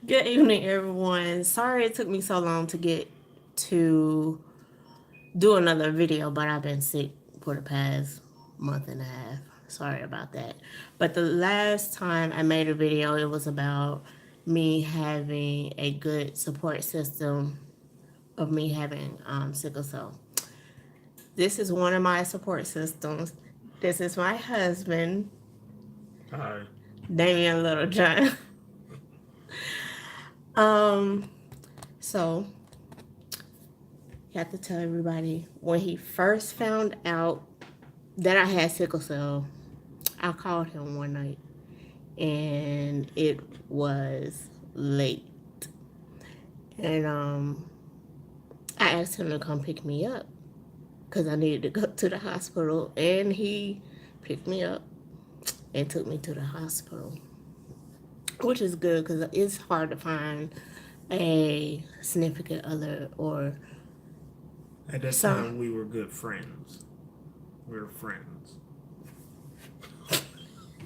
Good evening, everyone. Sorry it took me so long to get to do another video, but I've been sick for the past month and a half. Sorry about that. But the last time I made a video, it was about me having a good support system of me having sickle cell. This is one of my support systems. This is my husband, Hi. Damian Littlejohn. um, so you have to tell everybody when he first found out that I had sickle cell, I called him one night and it was late. And I asked him to come pick me up because I needed to go to the hospital. And he picked me up and took me to the hospital, which is good because it's hard to find a significant other or At that some. time, we were good friends. We were friends.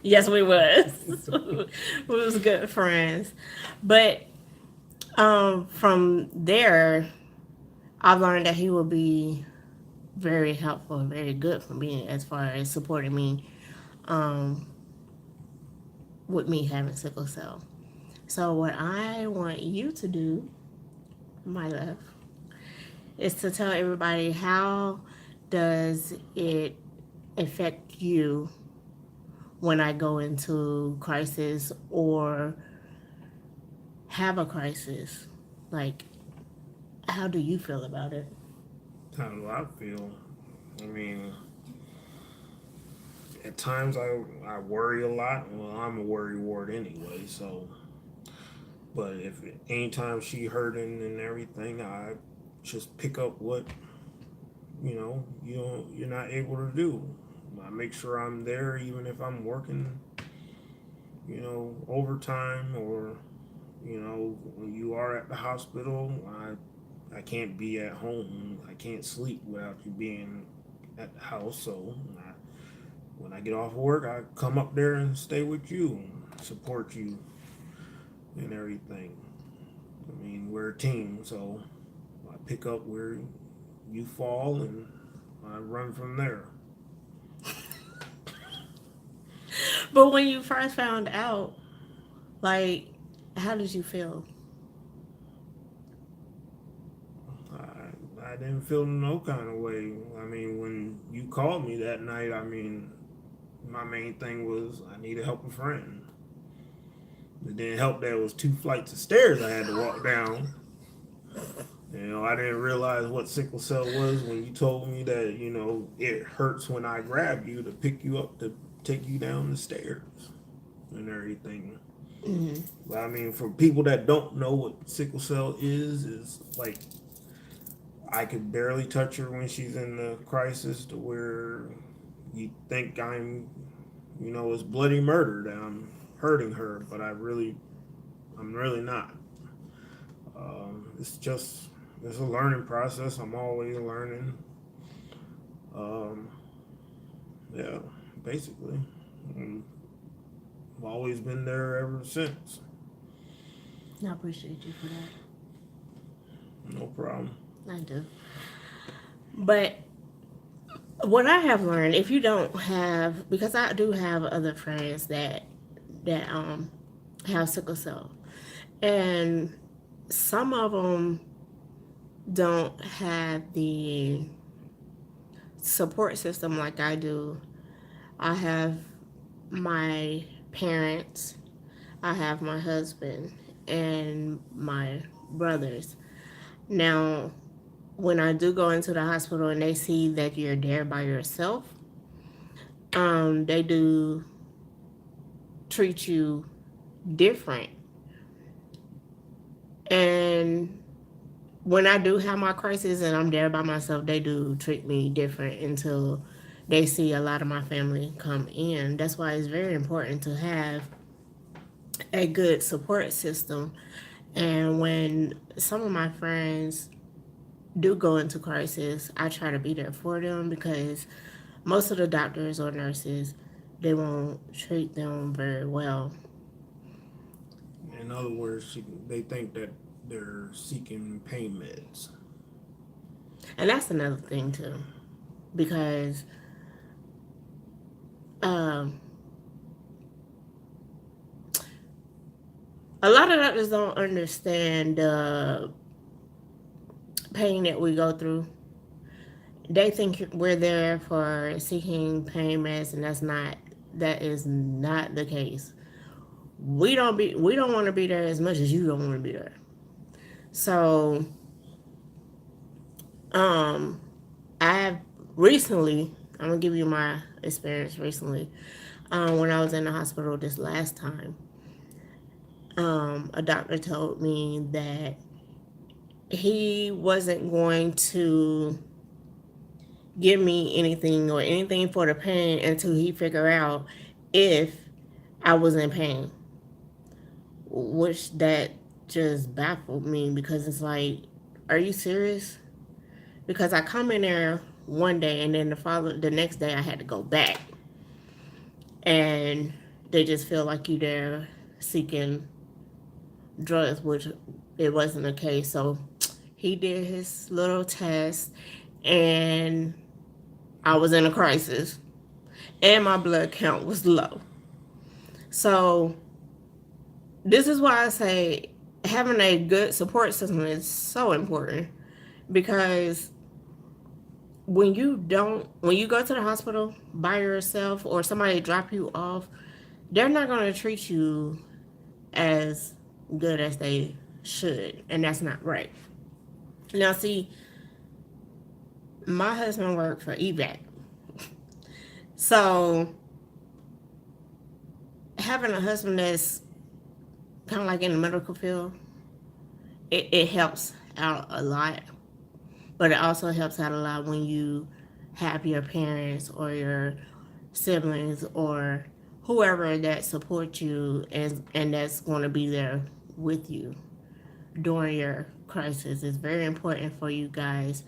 Yes, we was. We was good friends. But from there, I've learned that he will be very helpful and very good for me as far as supporting me um, with me having sickle cell. So what I want you to do, my love, is to tell everybody how does it affect you when I go into crisis or have a crisis. Like, how do you feel about it? How do I feel? I mean, at times I worry a lot. Well, I'm a worry ward anyway, so. But if anytime she hurting and everything, I just pick up what you're not able to do. I make sure I'm there, even if I'm working, overtime or when you are at the hospital. I can't be at home. I can't sleep without you being at the house. So when I get off work, I come up there and stay with you, support you, and everything. I mean, we're a team, so I pick up where you fall and I run from there. But when you first found out, like, how did you feel? I didn't feel no kind of way. I mean, when you called me that night, I mean, my main thing was I need to help a friend. It didn't help that it was 2 flights of stairs I had to walk down. I didn't realize what sickle cell was when you told me that, it hurts when I grab you to pick you up to take you down the stairs and everything. Mm-hmm. But I mean, for people that don't know what sickle cell is like I could barely touch her when she's in the crisis to where you think it's bloody murder that I'm hurting her, but I'm really not. It's a learning process. I'm always learning. Um, yeah, basically. Um, I've always been there ever since. I appreciate you for that. No problem. I do. But what I have learned, if you don't have, because I do have other friends that have sickle cell, and some of them don't have the support system like I do. I have my parents, I have my husband, and my brothers. Now, when I do go into the hospital and they see that you're there by yourself, they do treat you different. And when I do have my crisis and I'm there by myself, they do treat me different until they see a lot of my family come in. That's why it's very important to have a good support system. And when some of my friends do go into crisis, I try to be there for them because most of the doctors or nurses they won't treat them very well. In other words, they think that they're seeking pain meds. And that's another thing too, because um, a lot of doctors don't understand the pain that we go through. They think we're there for seeking pain meds, and that is not the case. We don't want to be there as much as you don't want to be there. So, um, I've recently, I'm gonna give you my experience recently. When I was in the hospital this last time, a doctor told me that he wasn't going to give me anything or anything for the pain until he figured out if I was in pain, which that just baffled me because it's like, are you serious? Because I come in there one day and then the next day I had to go back, and they just feel like you there seeking drugs, which it wasn't the case. So he did his little test, and I was in a crisis, and my blood count was low. So this is why I say having a good support system is so important, because when you go to the hospital by yourself or somebody drop you off, they're not going to treat you as good as they should, and that's not right. Now, see, my husband worked for evac, so having a husband that's kind of like in the medical field, it helps out a lot. But it also helps out a lot when you have your parents or your siblings or whoever that supports you, and that's going to be there with you during your crisis. It's very important for you guys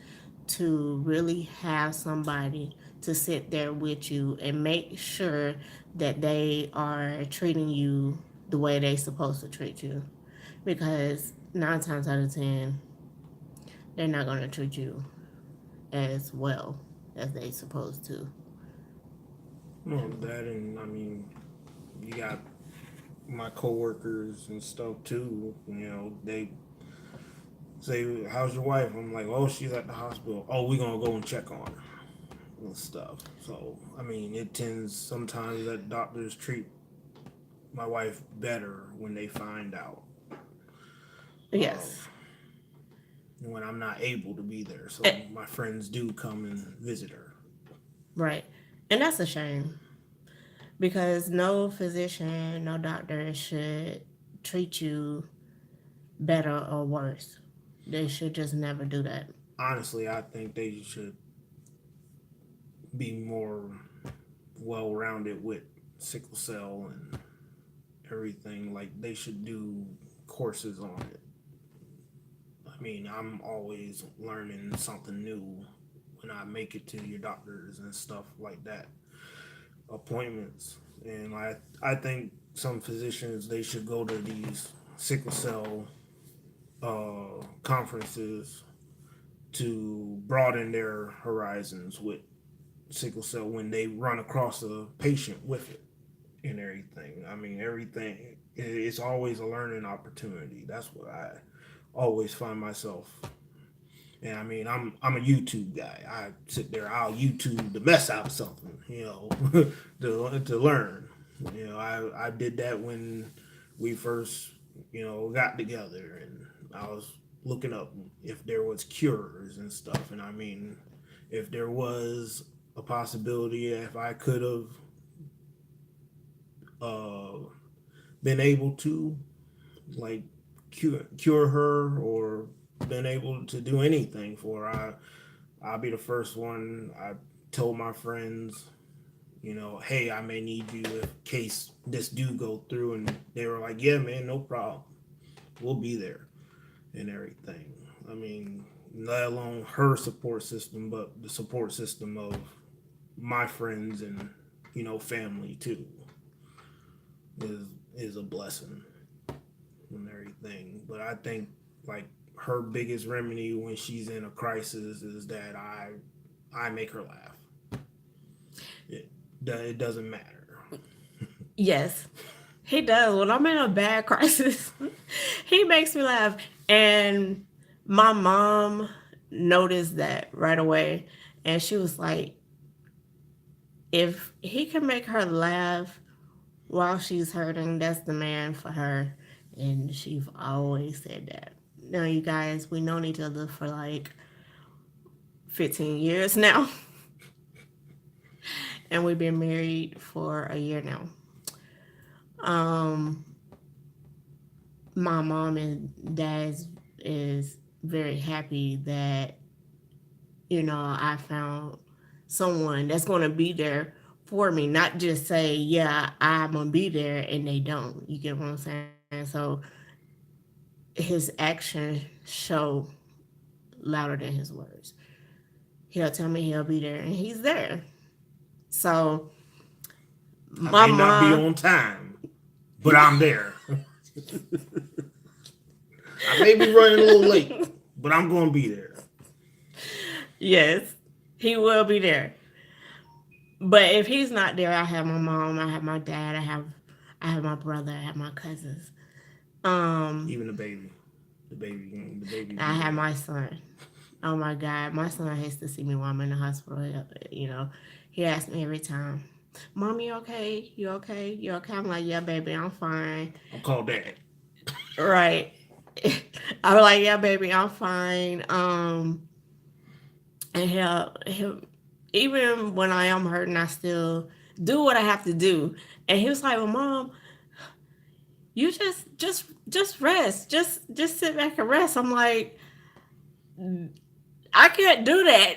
to really have somebody to sit there with you and make sure that they are treating you the way they're supposed to treat you. Because 9 times out of 10, they're not going to treat you as well as they supposed to. Well, that and I mean, you got my coworkers and stuff too. You know, they say, "How's your wife?" I'm like, "Oh, she's at the hospital." "Oh, we're gonna go and check on her and stuff." So I mean, it tends sometimes that doctors treat my wife better when they find out. Uh, Yes. when I'm not able to be there, so Eh, my friends do come and visit her. right. And that's a shame, because no physician, no doctor should treat you better or worse. They should just never do that. Honestly, I think they should be more well rounded with sickle cell and everything. Like they should do courses on it. I mean, I'm always learning something new when I make it to your doctors and stuff like that, appointments. And I think some physicians they should go to these sickle cell conferences to broaden their horizons with sickle cell when they run across a patient with it and everything. I mean, everything. It's always a learning opportunity. That's what I always find myself. And I mean, I'm a YouTube guy. I sit there, I'll YouTube the mess out of something, to learn. I did that when we first, got together, and I was looking up if there was cures and stuff. And I mean, if there was a possibility, if I could have uh, been able to like cure her or been able to do anything for her, I'll be the first one. I told my friends, hey, I may need you in case this do go through, and they were like, yeah, man, no problem, we'll be there and everything. I mean, let alone her support system, but the support system of my friends and family too is is a blessing. everything. But I think like her biggest remedy when she's in a crisis is that I make her laugh. It, it doesn't matter. Yes, he does. When I'm in a bad crisis, he makes me laugh. And my mom noticed that right away. And she was like, if he can make her laugh while she's hurting, that's the man for her. And she's always said that. Now, you guys, we known each other for like 15 years now. And we've been married for a year now. Um, my mom and dad is very happy that I found someone that's going to be there for me, not just say, yeah, I'm going to be there, and they don't. You get what I'm saying? So his actions show louder than his words. He'll tell me he'll be there, and he's there. So I my may not be mom, on time, but I'm there. I may be running a little late, but I'm going to be there. yes, he will be there. But if he's not there, I have my mom, I have my dad, I have my brother, I have my cousins. Um, Even the baby I be have there. my son. Oh my God, my son hates to see me while I'm in the hospital. He asks me every time, "Mom, you okay? You okay? You okay?" I'm like, "Yeah, baby, I'm fine." I'm called dad. Right. I'm like, "Yeah, baby, I'm fine." And he'll even when I am hurting, I still do what I have to do. And he was like, "Well, Mom, you just rest, just sit back and rest." I'm like, I can't do that.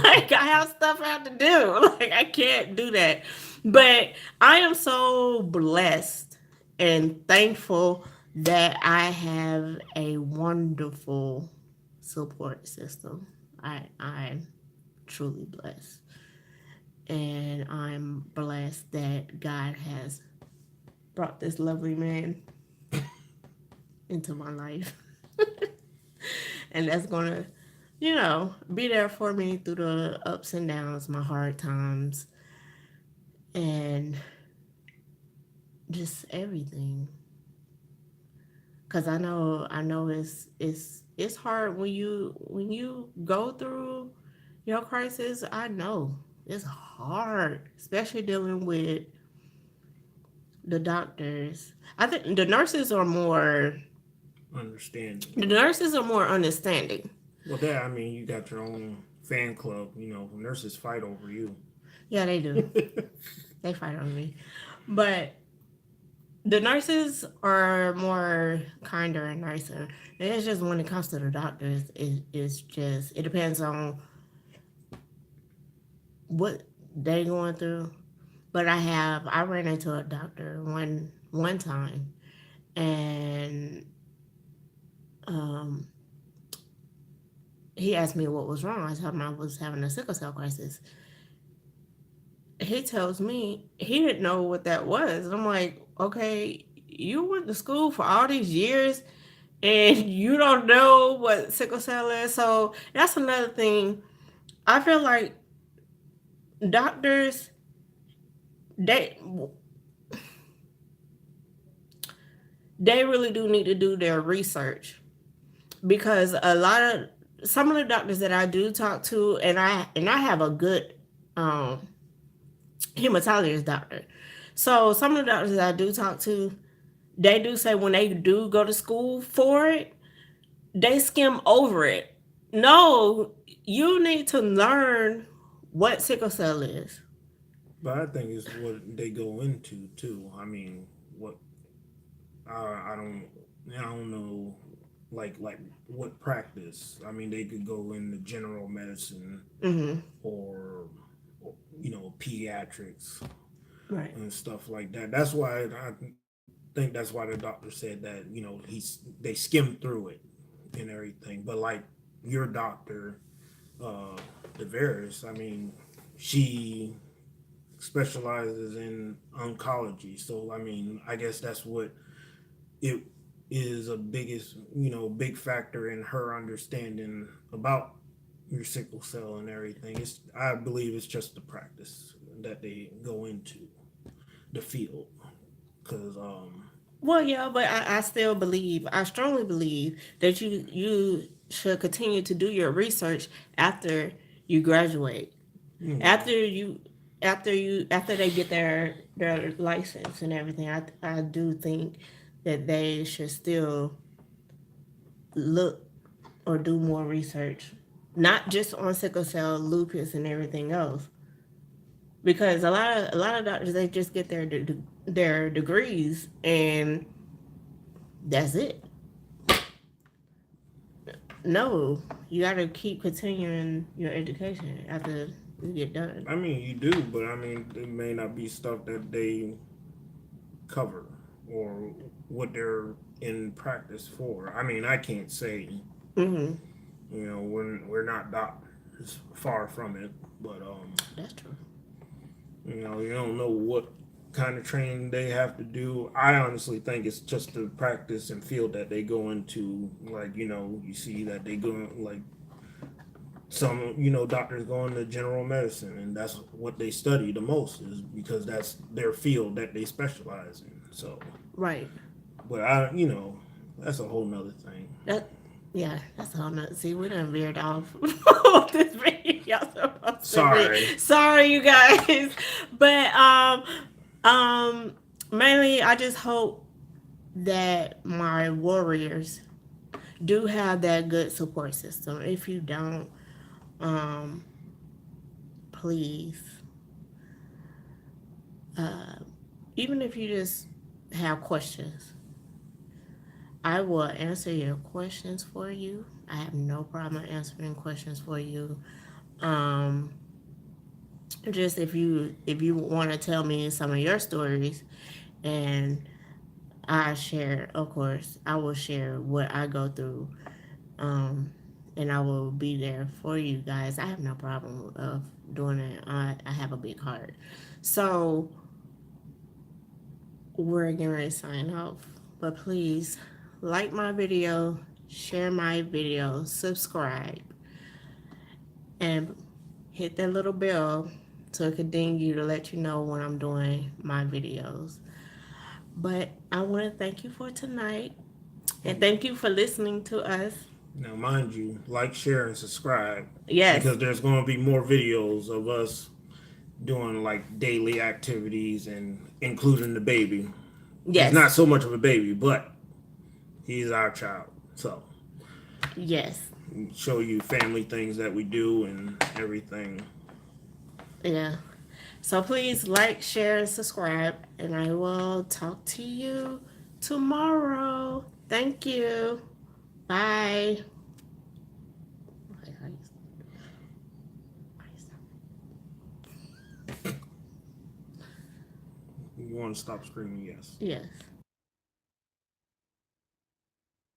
Like, I have stuff I have to do. Like, I can't do that. But I am so blessed and thankful that I have a wonderful support system. I'm truly blessed. And I'm blessed that God has brought this lovely man into my life. And that's going to, be there for me through the ups and downs, my hard times, and just everything. Cause I know it's hard when you go through your crisis. I know it's hard, especially dealing with the doctors. I think Understanding. the nurses are more understanding. Well, that I mean, you got your own fan club. Nurses fight over you. Yeah, they do. They fight on me, but the nurses are more kinder and nicer. And it's just when it comes to the doctors, it's just it depends on what they going through. But I ran into a doctor one time, and um, he asked me what was wrong. I told him I was having a sickle cell crisis. He tells me he didn't know what that was. And I'm like, okay, you went to school for all these years and you don't know what sickle cell is. So that's another thing. I feel like doctors they they really do need to do their research because some of the doctors that I do talk to, and I have a good um, hematologist doctor. So some of the doctors that I do talk to, they do say when they do go to school for it, they skim over it. No, you need to learn what sickle cell is. But I think it's what they go into too. I mean, what I don't I don't know like what practice. I mean, they could go into general medicine Mm-hmm. or pediatrics Right. and stuff like that. That's why I think that's why the doctor said that they skimmed through it and everything. But like your doctor, uh, DeVeris, I mean, she specializes in oncology. So I mean, I guess that's what it is a big factor in her understanding about your sickle cell and everything. I believe it's just the practice that they go into the field, because Well, yeah, but I still believe, I strongly believe that you should continue to do your research after you graduate. you know, After you after they get their license and everything, I do think that they should still look or do more research, not just on sickle cell, lupus, and everything else. Because a lot of doctors, they just get their degrees and that's it. No, you got to keep continuing your education after you get done. I mean, you do, but I mean, it may not be stuff that they cover or what they're in practice for. I mean, I can't say, Mm-hmm. we're not doctors, far from it, but That's true. you don't know what kind of training they have to do. I honestly think it's just the practice and field that they go into. Like, you see that they go, like, some, doctors go into general medicine, and that's what they study the most, is because that's their field that they specialize in. So, Right. but that's a whole nother thing. That yeah, that's all. Not see, we done veered off this video. Y'all supposed to Sorry. be sorry, you guys, but um, mainly I just hope that my warriors do have that good support system. If you don't, um, please, uh, even if you just have questions, I will answer your questions for you. I have no problem answering questions for you. Um, just if you want to tell me some of your stories, and of course, I will share what I go through. Um, and I will be there for you guys. I have no problem of doing it. I have a big heart. So we're getting ready to sign off. But please like my video, share my video, subscribe, and hit that little bell so it can ding you to let you know when I'm doing my videos. But I want to thank you for tonight, and thank you for listening to us. Now, mind you, like, share, and subscribe, Yes, because there's going to be more videos of us doing like daily activities and including the baby. He's yes, not so much of a baby, but he's our child. So, yes, show you family things that we do and everything. yeah. So please like, share, and subscribe, and I will talk to you tomorrow. Thank you. Bye. You want to stop screaming? Yes. Yes.